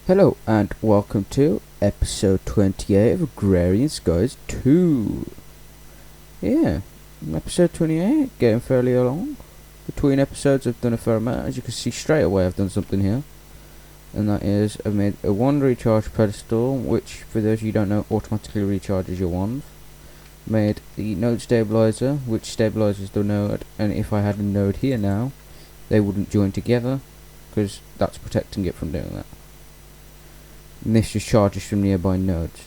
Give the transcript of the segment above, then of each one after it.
Hello and welcome to episode 28 of Agrarian 2. Yeah, episode 28, getting fairly along. Between episodes I've done a fair amount. As you can see straight away I've done something here. And that is, I've made a wand recharge pedestal, which for those of you who don't know automatically recharges your wands. Made the node stabilizer, which stabilizes the node, and if I had a node here now, they wouldn't join together, because that's protecting it from doing that. And this just charges from nearby nodes.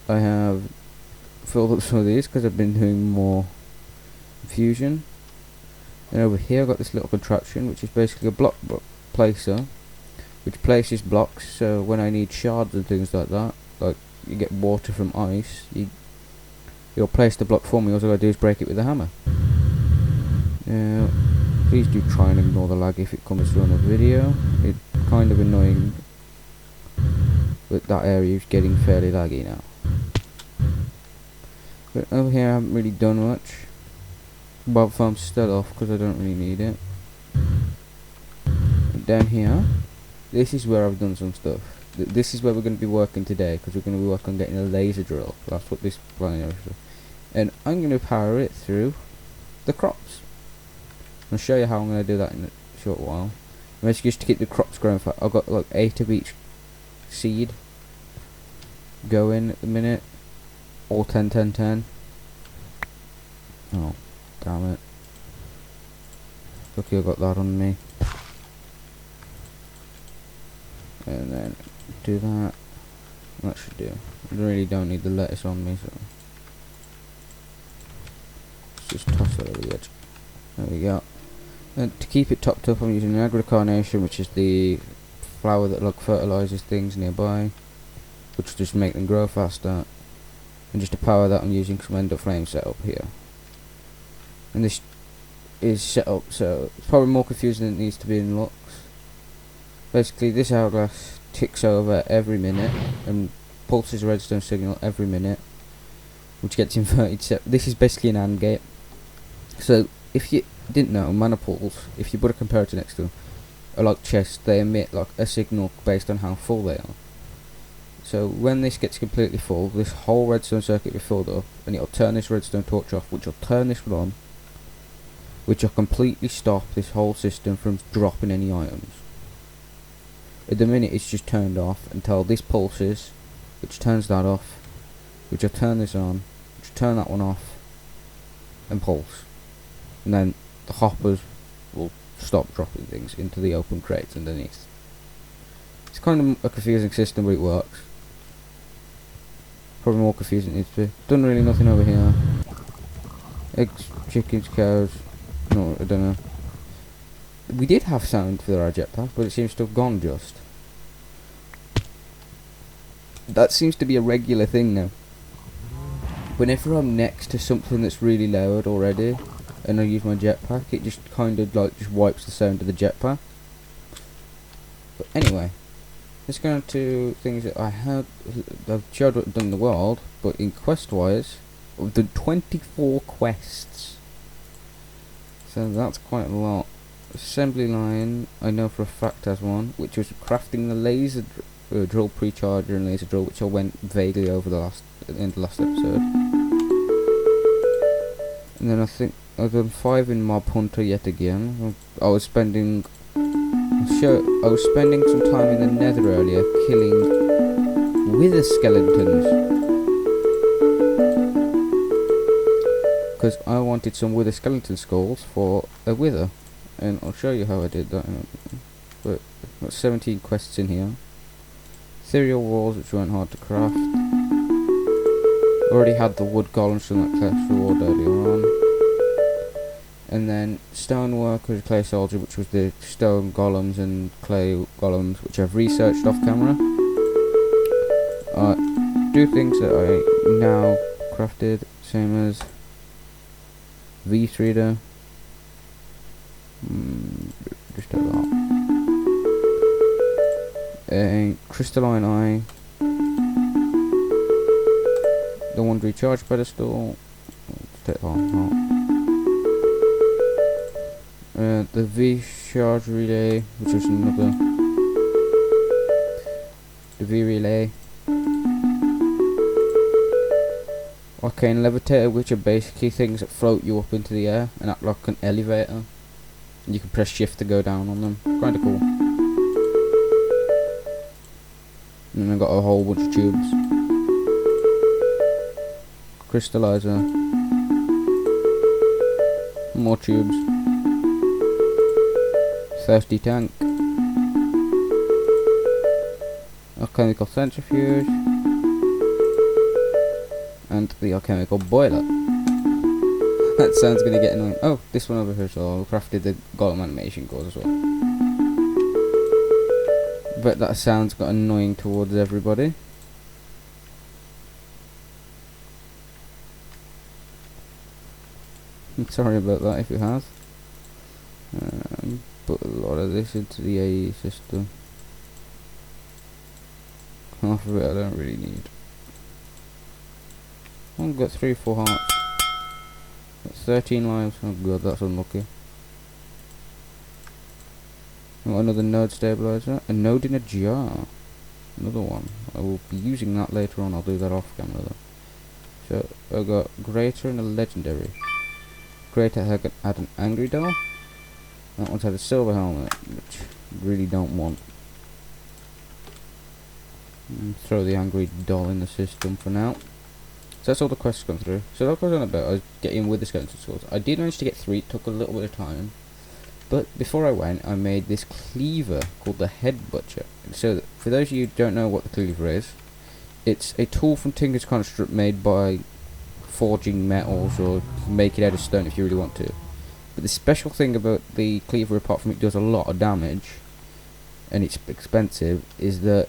I have filled up some of these because I've been doing more fusion. And over here I've got this little contraption which is basically a block placer, which places blocks, so when I need shards and things like that, like you get water from ice, you'll place the block for me. All I gotta do is break it with a hammer. Now, please do try and ignore the lag if it comes through on the video. It's kind of annoying, but that area is getting fairly laggy now. But over here I haven't really done much. Bob farm's still off because I don't really need it. And down here, this is where I've done some stuff. This is where we're going to be working today, because we're going to be working on getting a laser drill. That's what this plan is. And I'm going to power it through the crops. I'll show you how I'm going to do that in a short while. Basically just to keep the crops growing fast. I've got like 8 of each seed going at the minute, all 10 10 10. Oh damn it, lucky I got that on me. And then do that. That should do. I really don't need the lettuce on me, so let's just toss that over the edge. There we go. And to keep it topped up I'm using an Agrarian, which is the flower that like fertilizes things nearby, which will just make them grow faster. And just to power that I'm using some ender flame setup here. And this is set up so it's probably more confusing than it needs to be in Lux. Basically this hourglass ticks over every minute and pulses a redstone signal every minute, which gets inverted. This is basically an AND gate. So if you didn't know, mana pools, if you put a comparator next to them, are like chests. They emit like a signal based on how full they are. So when this gets completely full, this whole redstone circuit will be filled up, and it'll turn this redstone torch off, which will turn this one on, which will completely stop this whole system from dropping any items. At the minute it's just turned off until this pulses, which turns that off, which will turn this on, which will turn that one off, and pulse. And then the hoppers will stop dropping things into the open crates underneath. It's kind of a confusing system, but it works. Probably more confusing than it needs to be. Done really nothing over here. Eggs, chickens, cows. No, I don't know. We did have sound for our jetpack, but it seems to have gone just. That seems to be a regular thing now. Whenever I'm next to something that's really loud already, and I use my jetpack, it just kind of like just wipes the sound of the jetpack. But anyway, let's go on to things that I've showed what I've done in the world, but in quest wise, I've done 24 quests. So that's quite a lot. Assembly line, I know for a fact has one, which was crafting the laser drill precharger and laser drill, which I went vaguely over at the end of the last episode. And then I think I've done 5 in Mob Hunter yet again. I was spending some time in the Nether earlier killing wither skeletons, because I wanted some wither skeleton skulls for a wither, and I'll show you how I did that. But I've got 17 quests in here. Ethereal walls, which weren't hard to craft. Already had the wood golems from that class reward earlier on. And then stonework with a clay soldier, which was the stone golems and clay golems, which I've researched off camera. Do things that I now crafted, same as V3 just a lot. A crystalline eye, the wand recharge pedestal, the V charge relay, which is another the V-Relay, arcane levitator, which are basically things that float you up into the air and act like an elevator. And you can press shift to go down on them. Kinda cool. And then I've got a whole bunch of tubes. Crystallizer. More tubes. Thirsty tank. Alchemical centrifuge. And the alchemical boiler. That sounds gonna get annoying. Oh, this one over here, so I crafted the golem animation cores as well. But that sounds got annoying towards everybody. I'm sorry about that if it has. Put a lot of this into the AE system. Half of it I don't really need. I've got 3 or 4 hearts. Got 13 lives. Oh god, that's unlucky. Got another node stabilizer. A node in a jar. Another one. I will be using that later on. I'll do that off camera though. So I got greater and a legendary. Greater had an angry doll. That one's had a silver helmet, which I really don't want. Throw the angry doll in the system for now. So that's all the quests gone through. So that was on about I was getting with the skeleton skulls. I did manage to get 3, it took a little bit of time. But before I went, I made this cleaver called the Head Butcher. So for those of you who don't know what the cleaver is, it's a tool from Tinker's Construct made by forging metals, or make it out of stone if you really want to. But the special thing about the cleaver, apart from it does a lot of damage, and it's expensive, is that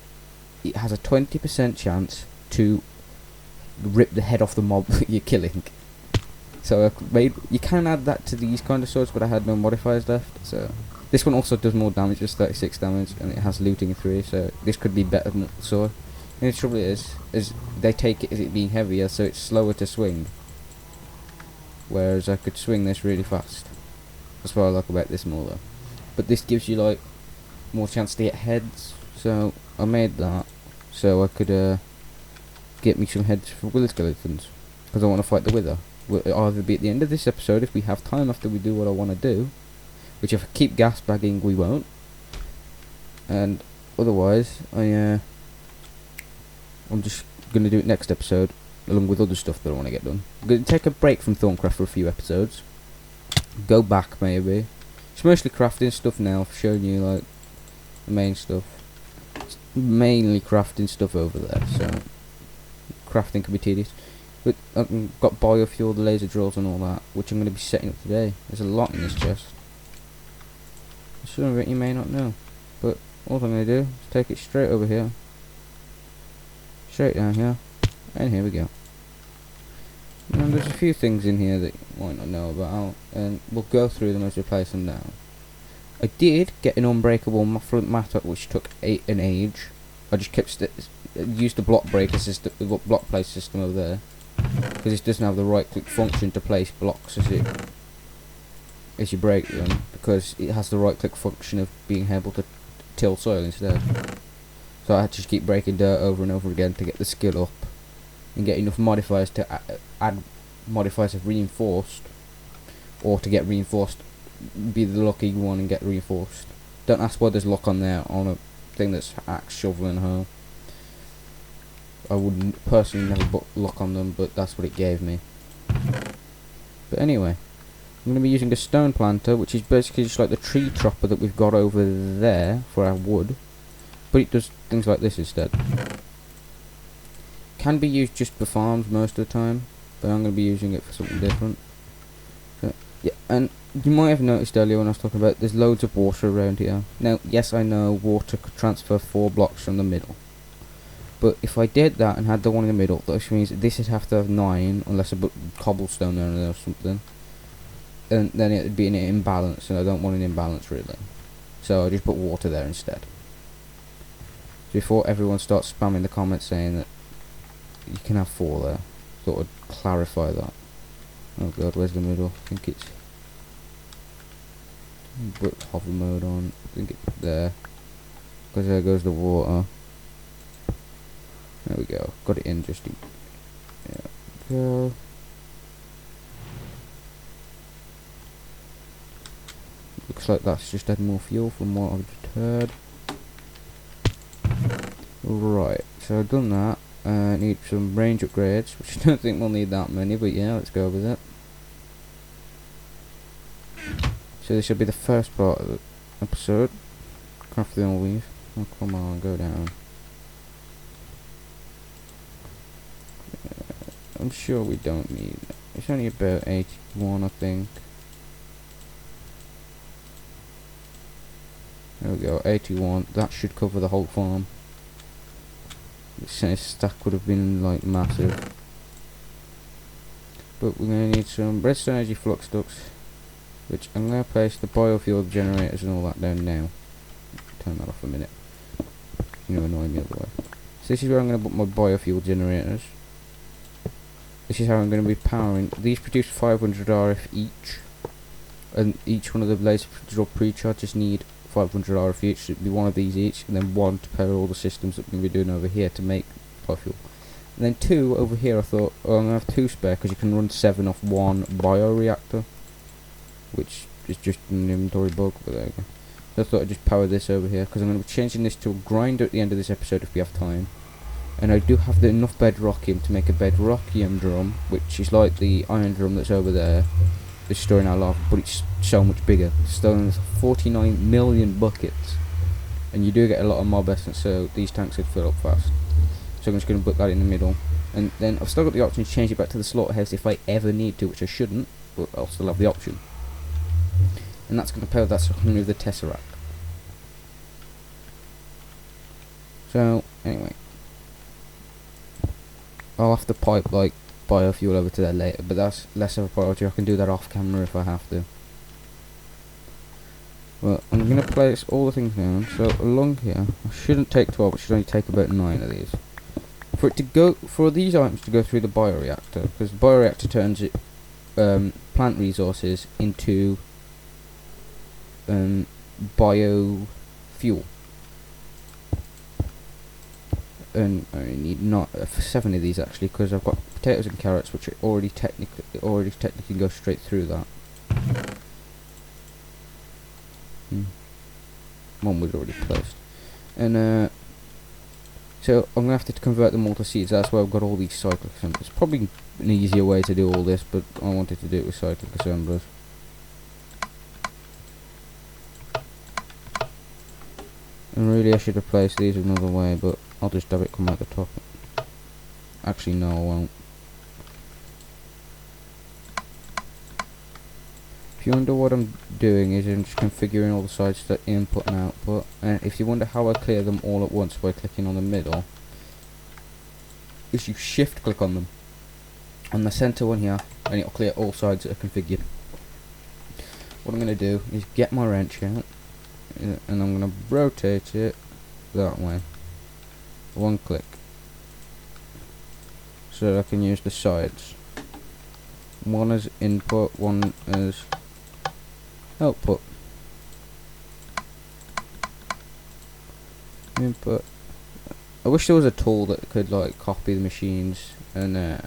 it has a 20% chance to rip the head off the mob that you're killing. So I made, you can add that to these kind of swords, but I had no modifiers left. So this one also does more damage, just 36 damage, and it has looting 3. So this could be better than the sword. And the trouble is they take it as it being heavier, so it's slower to swing. Whereas I could swing this really fast. That's what I like about this more though. But this gives you like more chance to get heads. So I made that so I could get me some heads for wither skeletons, because I want to fight the wither. It'll either be at the end of this episode if we have time after we do what I want to do, which if I keep gas bagging we won't, and otherwise I'm just going to do it next episode along with other stuff that I want to get done. I'm going to take a break from Thorncraft for a few episodes, go back maybe. It's mostly crafting stuff now, showing you like the main stuff. It's mainly crafting stuff over there, so crafting can be tedious. But I've got biofuel, the laser drills and all that, which I'm going to be setting up today. There's a lot in this chest. Some of it you may not know, but all I'm going to do is take it straight over here, straight down here, and here we go. And there's a few things in here that you might not know about, and we'll go through them as we place them down. I did get an unbreakable muffler matter, which took an age. I just kept used the block breaker system, the block place system over there, because it doesn't have the right click function to place blocks as you break them, because it has the right click function of being able to till soil instead. So I had to just keep breaking dirt over and over again to get the skill up and get enough modifiers to add modifiers of reinforced, or to get reinforced, be the lucky one and get reinforced. Don't ask why there's luck on there on a thing that's axe, shovel and hoe. I wouldn't personally never put luck on them, but that's what it gave me. But anyway, I'm going to be using a stone planter, which is basically just like the tree chopper that we've got over there for our wood, but it does things like this instead. Can be used just for farms most of the time, but I'm going to be using it for something different. So, yeah, and you might have noticed earlier when I was talking about there's loads of water around here. Now, yes, I know water could transfer 4 blocks from the middle, but if I did that and had the one in the middle, that means this would have to have 9, unless I put cobblestone down there or something, and then it would be an imbalance, and I don't want an imbalance really. So I just put water there instead. Before everyone starts spamming the comments saying that you can have 4 there, thought I'd clarify that. Oh god, where's the middle? I think it's... put hover mode on, I think it's there, because there goes the water. There we go. Got it in just in. Yeah. Go. Looks like that's just had more fuel from what I've just heard. Right, so I've done that. Need some range upgrades, which I don't think we'll need that many, but yeah, let's go with it. So this should be the first part of the episode. Craft the old weave. Oh, come on, go down. I'm sure we don't need it. It's only about 81, I think. There we go, 81. That should cover the whole farm. This stack would have been like massive. But we're going to need some redstone energy flux ducts, which I'm going to place the biofuel generators and all that down now. Turn that off a minute. You know, annoying me otherwise. So this is where I'm going to put my biofuel generators. This is how I'm going to be powering. These produce 500 RF each, and each one of the laser pre-chargers need 500 RF each. So it'd be one of these each, and then one to power all the systems that we're going to be doing over here to make biofuel. And then two over here. I thought, oh, I'm going to have two spare because you can run 7 off one bioreactor, which is just an inventory bug. But there you go. So I thought I'd just power this over here because I'm going to be changing this to a grinder at the end of this episode if we have time. And I do have enough bedrockium to make a bedrockium drum, which is like the iron drum that's over there. It's storing our lava, but it's so much bigger. It's storing 49 million buckets. And you do get a lot of mob essence, so these tanks would fill up fast. So I'm just going to put that in the middle. And then I've still got the option to change it back to the slaughterhouse if I ever need to, which I shouldn't, but I'll still have the option. And that's going to power that so I can remove the tesseract. So, anyway. I'll have to pipe like biofuel over to there later, but that's less of a priority. I can do that off camera if I have to. Well, I'm going to place all the things down. So along here, I shouldn't take 12, it should only take about 9 of these. For it to go, for these items to go through the bioreactor, because the bioreactor turns it, plant resources into biofuel. And I need not 7 of these actually, because I've got potatoes and carrots, which are already technically go straight through that. One was already placed, and so I'm gonna have to convert them all to seeds. That's why I've got all these cyclic assemblers. It's probably an easier way to do all this, but I wanted to do it with cyclic assemblers. And really I should have placed these another way, but I'll just have it come out the top. Actually no, I won't. If you wonder what I'm doing, is I'm just configuring all the sides to input and output. And if you wonder how I clear them all at once by clicking on the middle, is you shift click on them on the center one here, and it'll clear all sides that are configured. What I'm going to do is get my wrench out, and I'm going to rotate it that way. One click, so that I can use the sides. One as input, one as output. Input. I wish there was a tool that could like copy the machines and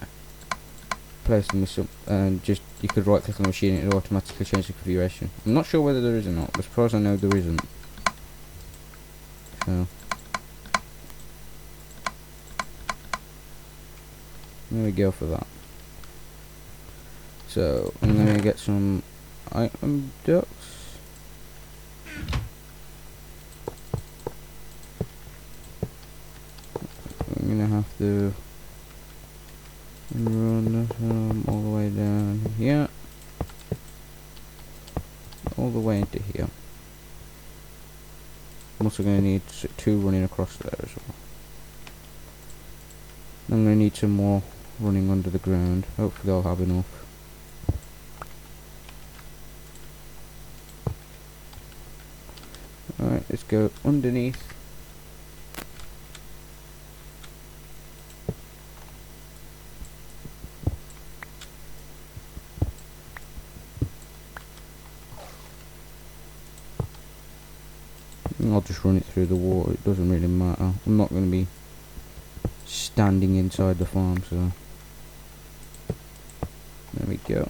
place them with some, and just you could right click on the machine and it would automatically change the configuration. I'm not sure whether there is or not, but as far as I know there isn't. So there we go for that. So I'm gonna get some item ducts. I'm gonna have to run all the way down here, all the way into here. I'm also gonna need 2 running across there as well. I'm gonna need some more running under the ground. Hopefully I'll have enough. Alright, let's go underneath. I'll just run it through the water, it doesn't really matter. I'm not going to be standing inside the farm, so there we go.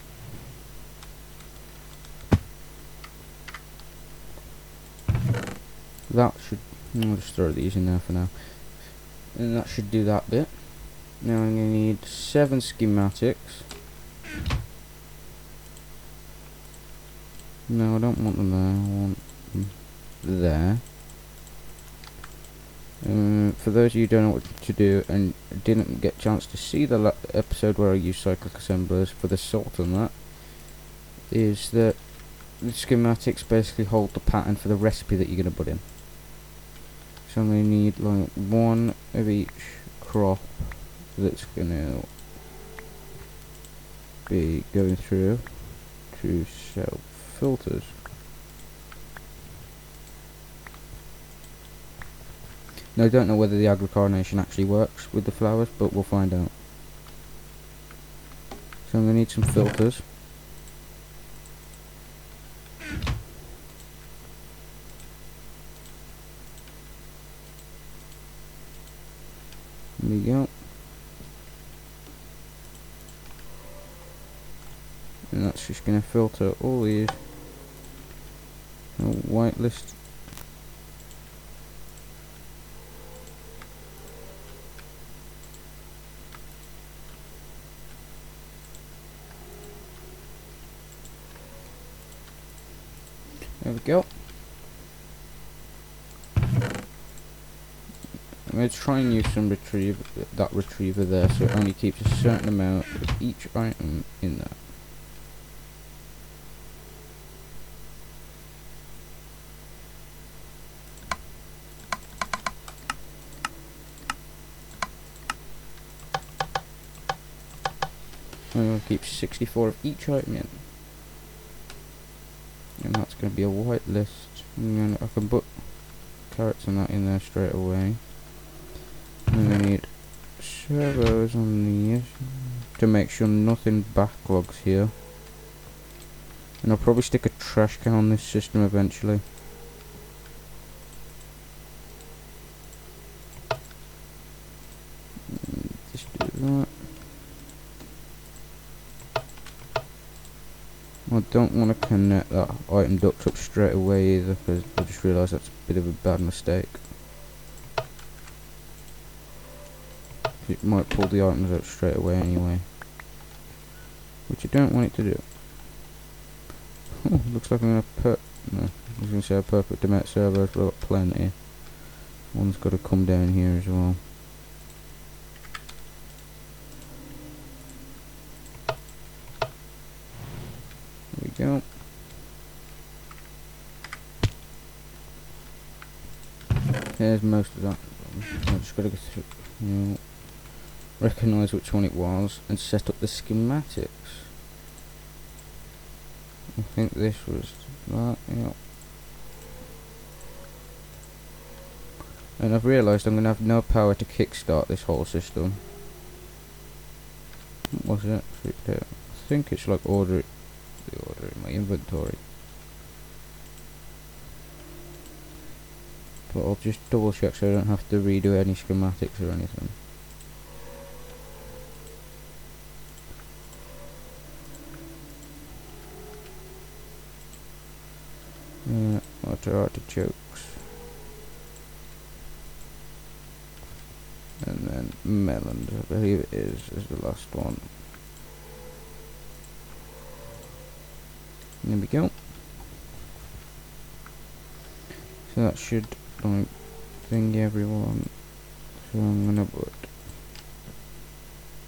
That should, I'll just throw these in there for now, and that should do that bit. Now I'm going to need 7 schematics. No, I don't want them there, I want them there. For those of you who don't know what to do and didn't get a chance to see the episode where I used cyclic assemblers for the salt and that, is that the schematics basically hold the pattern for the recipe that you're going to put in. So I'm going to need like 1 of each crop that's going to be going through to self filters. Now I don't know whether the Agrarian actually works with the flowers, but we'll find out. So I'm going to need some filters. There we go. And that's just going to filter all these. Whitelist. There we go. I'm going to try and use some that retriever there, so it only keeps a certain amount of each item in there. I'm going to keep 64 of each item in. And that's going to be a white list. And I can put carrots and that in there straight away. I'm going to need servos on these to make sure nothing backlogs here. And I'll probably stick a trash can on this system eventually. Just do that. I don't want to connect that item duct up straight away either, because I just realised that's a bit of a bad mistake. It might pull the items out straight away anyway, which you don't want it to do. Oh, looks like I'm going to put, no, I was going to say I put Demet servos, but I've got plenty. One's got to come down here as well. There we go. There's most of that. I just got to go through, recognise which one it was and set up the schematics. I think this was that, yeah. And I've realised I'm going to have no power to kickstart this whole system. What was it? I think it's like the order in my inventory. But I'll just double check so I don't have to redo any schematics or anything. Yeah, artichokes. And then melons, I believe it is the last one. There we go. So that should like thingy everyone. So I'm gonna put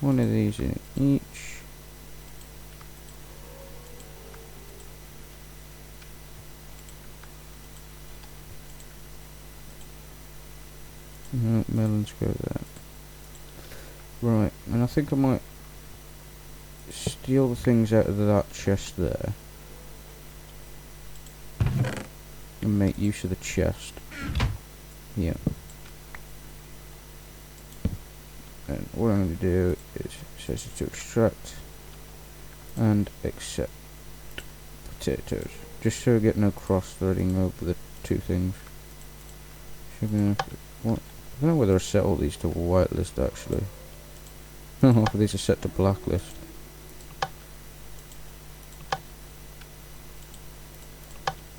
one of these in each. No, melons go there. Right, and I think I might steal the things out of that chest there and make use of the chest. Yeah. And what I'm going to do is, it says to extract and accept potatoes, just so I get no cross-threading over the two things. So I'm going to, what? don't know whether I set all these to whitelist actually. No, these are set to blacklist.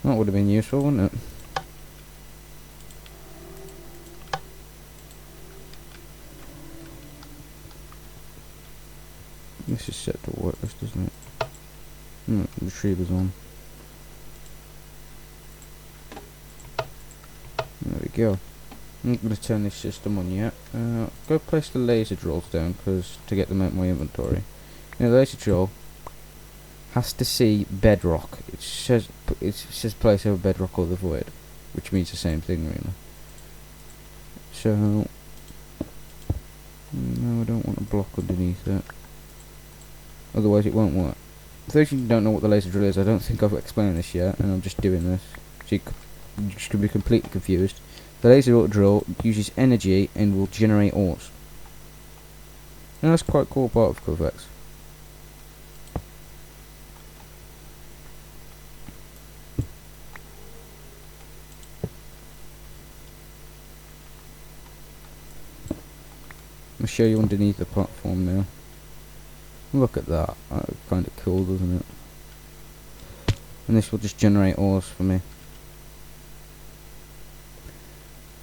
That would have been useful, wouldn't it? This is set to whitelist, isn't it? Retriever's on. There we go. I'm not going to turn this system on yet. Go place the laser drills down, because to get them out of my inventory. Now the laser drill has to see bedrock. It says place over bedrock or the void, which means the same thing really. So no, I don't want a block underneath it. Otherwise it won't work. For those of you who don't know what the laser drill is, I don't think I've explained this yet, and I'm just doing this. So you're just going to be completely confused. The laser drill uses energy and will generate ores. And that's quite a cool part of Corvex. I'll show you underneath the platform now. Look at that. That's kind of cool, doesn't it? And this will just generate ores for me.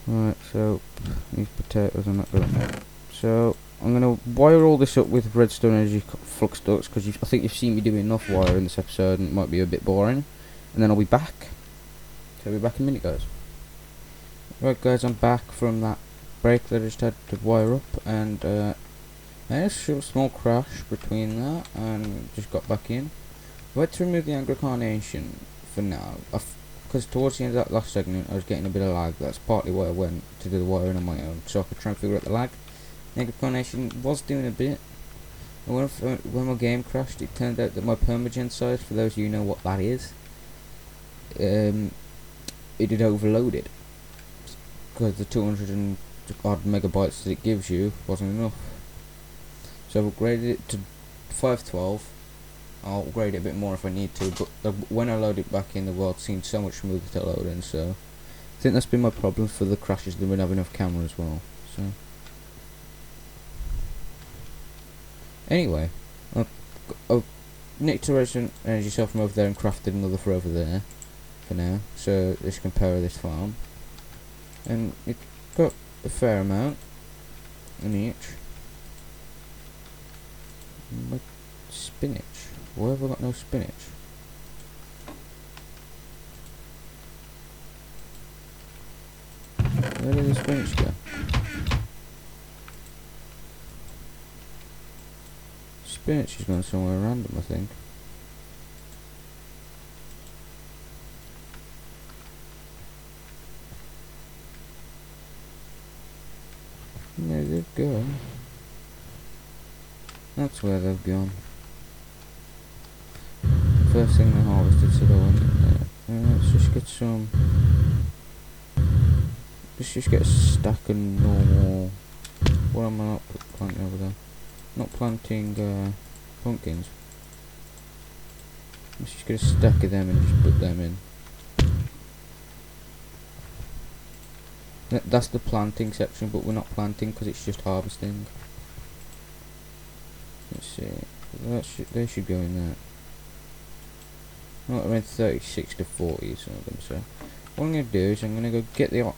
Right, so these potatoes are not going to. So I'm going to wire all this up with redstone energy flux ducts, because I think you've seen me doing enough wire in this episode and it might be a bit boring. And then I'll be back. So I'll be back in a minute, guys. Right guys, I'm back from that break that I just had to wire up, and there's a small crash between that and just got back in. I had to remove the Agrarian for now, because towards the end of that last segment I was getting a bit of lag. That's partly why I went to do the wiring on my own, so I could try and figure out the lag. The Agrarian was doing a bit, and when my game crashed, it turned out that my permagen size, for those of you who know what that is, it had overloaded, because the 200 and odd megabytes that it gives you wasn't enough. So I've upgraded it to 512. I'll upgrade it a bit more if I need to, but when I load it back in, the world seems so much smoother to load in, so I think that's been my problem for the crashes. They don't have enough camera as well. So anyway, I've nicked a resident energy cell from over there and crafted another for over there for now, so this can power this farm, and it got a fair amount in each. But spinach. Why have I got no spinach? Where did the spinach go? Spinach is gone somewhere random, I think. No, they've gone. That's where they've gone. First thing they harvested, so they went in there. Let's just get some. Let's just get a stack of normal. What am I not planting over there? Not planting pumpkins. Let's just get a stack of them and just put them in. That's the planting section, but we're not planting because it's just harvesting. Let's see. They should go in there. Not around 36 to 40, some of them. So what I'm going to do is I'm going to go get the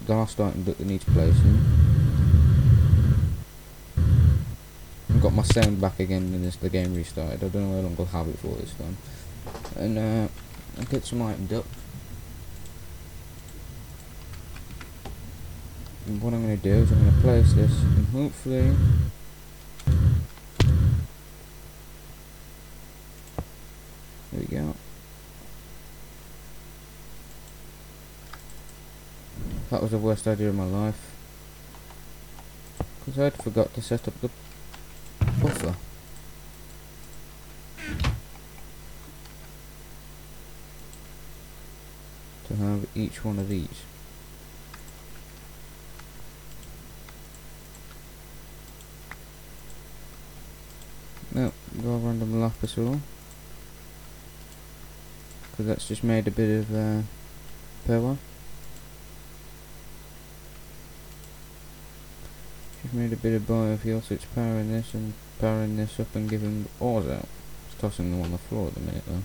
last item that needs placing. I've got my sound back again and the game restarted. I don't know how long I'll have it for this time. And I'll get some items up. And what I'm going to do is I'm going to place this and hopefully there we go. That was the worst idea of my life, because I'd forgot to set up the buffer. To have each one of these. No, go random lapis all. Because that's just made a bit of power. Just made a bit of biofuel, so it's powering this and powering this up and giving ores out. It's tossing them on the floor at the minute though.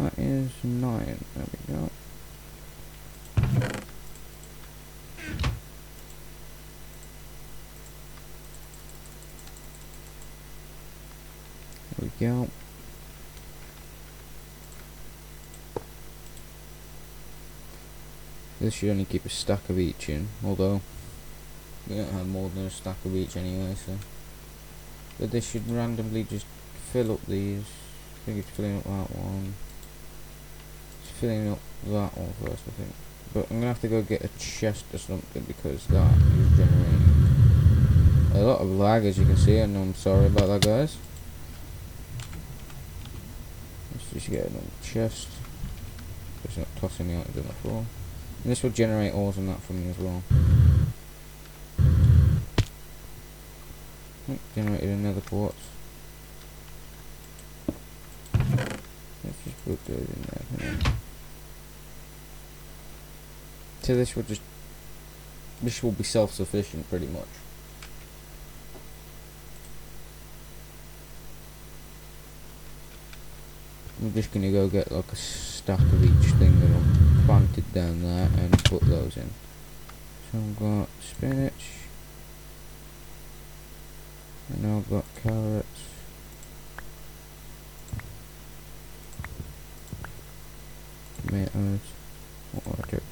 That is 9. There we go. There we go. This should only keep a stack of each in, although we don't have more than a stack of each anyway, so. But this should randomly just fill up these. I think it's filling up that one. It's filling up that one first, I think. But I'm gonna have to go get a chest or something because that is generating a lot of lag, as you can see, and I'm sorry about that, guys. Let's just get another chest. It's not tossing the items on the floor. And this will generate ores on that for me as well. Generated another quartz. Let's just put those in there. So this will be self-sufficient pretty much. I'm just gonna go get like a stack of each thing that I've planted down there and put those in. So I've got spinach, and now I've got carrots, tomatoes, artichokes.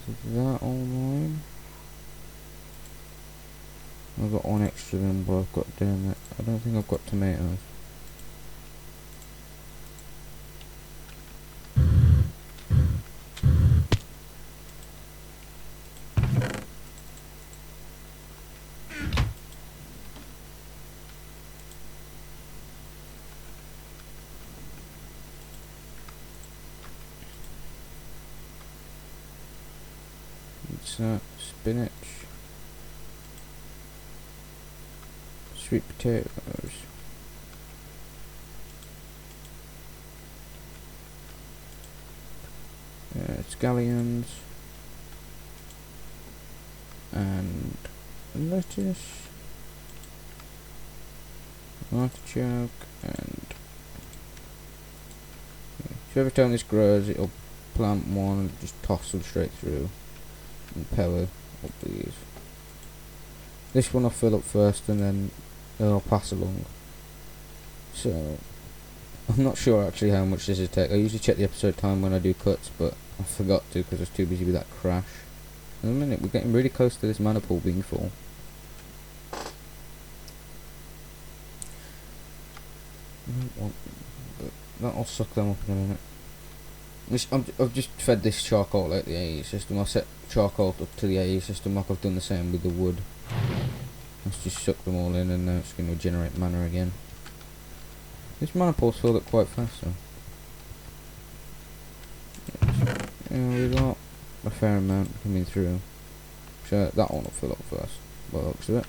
Is that all mine? I've got one extra than what I've got down there. I don't think I've got tomatoes. It's spinach, sweet potatoes, scallions, and lettuce, artichoke, and so every time this grows it'll plant one and just toss them straight through and power up these. This one I'll fill up first and then I'll pass along. So I'm not sure actually how much this will take. I usually check the episode time when I do cuts, but I forgot to because I was too busy with that crash. In a minute, we're getting really close to this mana pool being full. That'll suck them up in a minute. I've just fed this charcoal out the AE system. I set charcoal up to the AE system like I've done the same with the wood. Let's just suck them all in and now it's going to generate mana again. This mana pool's filled up quite fast though. Yeah, we've got a fair amount coming through. So that one will fill up first, by the looks of it.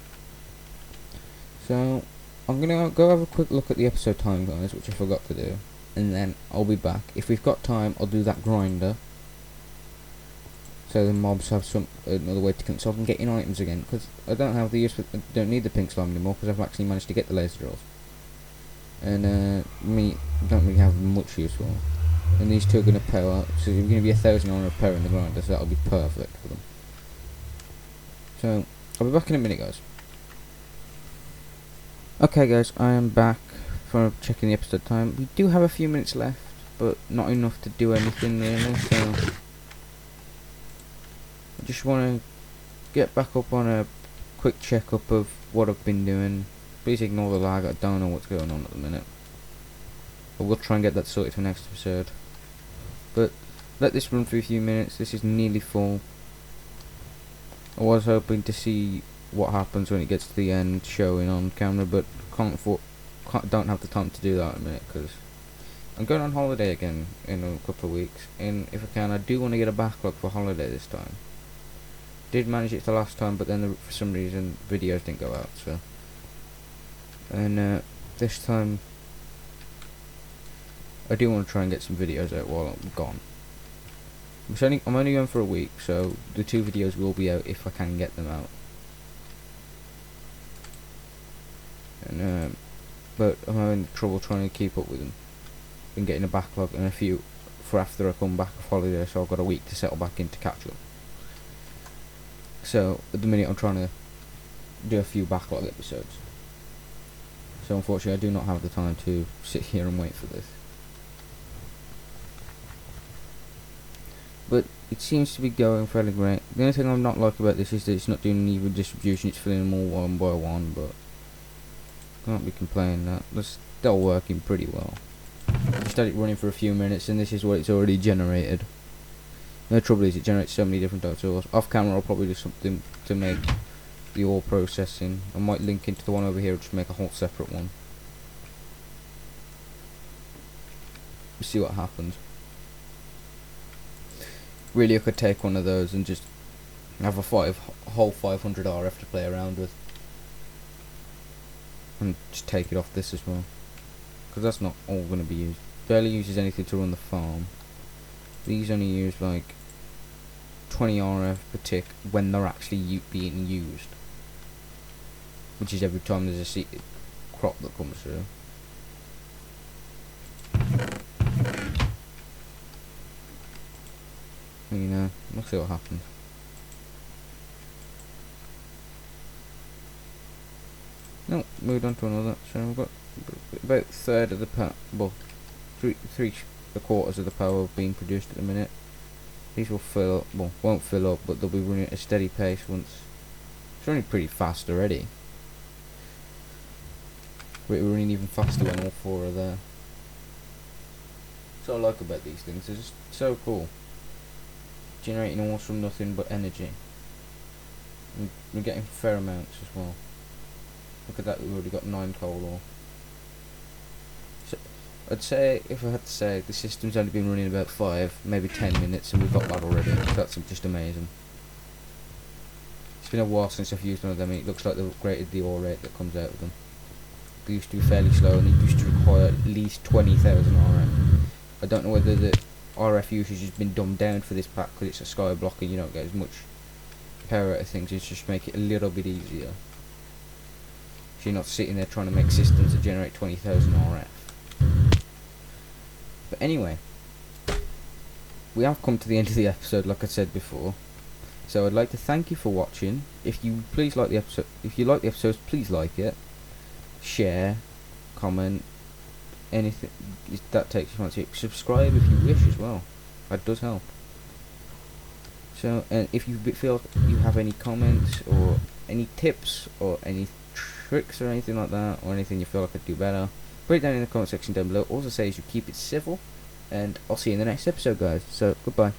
So I'm going to go have a quick look at the episode time, guys, which I forgot to do. And then I'll be back. If we've got time, I'll do that grinder. So the mobs have another way to so I can get in items again. Because I don't have the use for, I don't need the pink slime anymore because I've actually managed to get the laser drills. And me don't really have much use for them. And these two are going to power. So you're going to be 1,000 on a power in the grinder. So that'll be perfect for them. So I'll be back in a minute, guys. Okay, guys, I am back for checking the episode time. We do have a few minutes left, but not enough to do anything really, so I just want to get back up on a quick checkup of what I've been doing. Please ignore the lag, I don't know what's going on at the minute, but we'll try and get that sorted for next episode. But let this run for a few minutes. This is nearly full. I was hoping to see what happens when it gets to the end showing on camera, but don't have the time to do that in a minute because I'm going on holiday again in a couple of weeks, and if I can, I do want to get a backlog for holiday this time. Did manage it the last time, but then for some reason videos didn't go out, so and this time I do want to try and get some videos out while I'm gone. I'm only going for a week, so the 2 videos will be out if I can get them out. And but I'm having trouble trying to keep up with them. Been getting a backlog and a few for after I come back off holiday, so I've got a week to settle back in to catch up. So at the minute I'm trying to do a few backlog episodes. So unfortunately I do not have the time to sit here and wait for this. But it seems to be going fairly great. The only thing I'm not like about this is that it's not doing an even distribution, it's filling them all one by one, but can't be complaining that. That's still working pretty well. Just had it running for a few minutes and this is what it's already generated. The trouble is it generates so many different types of ores. Off camera I'll probably do something to make the ore processing. I might link into the one over here, just make a whole separate one. See what happens. Really I could take one of those and just have a whole 500 RF to play around with. And just take it off this as well. Because that's not all going to be used. Barely uses anything to run the farm. These only use like 20 RF per tick when they're actually being used. Which is every time there's a crop that comes through. You know, we'll see what happens. No, moved on to another. So we've got about a third of the power, well, three quarters of the power being produced at the minute. These will fill up, well, won't fill up, but they'll be running at a steady pace once. It's running pretty fast already. We're running even faster when all 4 are there. That's what I like about these things, they're just so cool. Generating ores from nothing but energy. And we're getting fair amounts as well. Look at that, we've already got 9 coal ore. So I'd say, if I had to say, the system's only been running about 5, maybe 10 minutes and we've got that already. That's just amazing. It's been a while since I've used one of them and it looks like they've upgraded the ore rate that comes out of them. They used to be fairly slow and they used to require at least 20,000 RF. I don't know whether the RF usage has been dumbed down for this pack because it's a sky block and you don't get as much power out of things. It's just make it a little bit easier. So you're not sitting there trying to make systems that generate 20,000 RF. But anyway, we have come to the end of the episode, like I said before. So I'd like to thank you for watching. If you like the episodes, please like it, share, comment, anything that takes you fancy. Subscribe if you wish as well. That does help. So, and if you feel you have any comments or any tips or any tricks or anything like that, or anything you feel I could do better, put it down in the comment section down below. All I say is you keep it civil, and I'll see you in the next episode, guys. So, goodbye.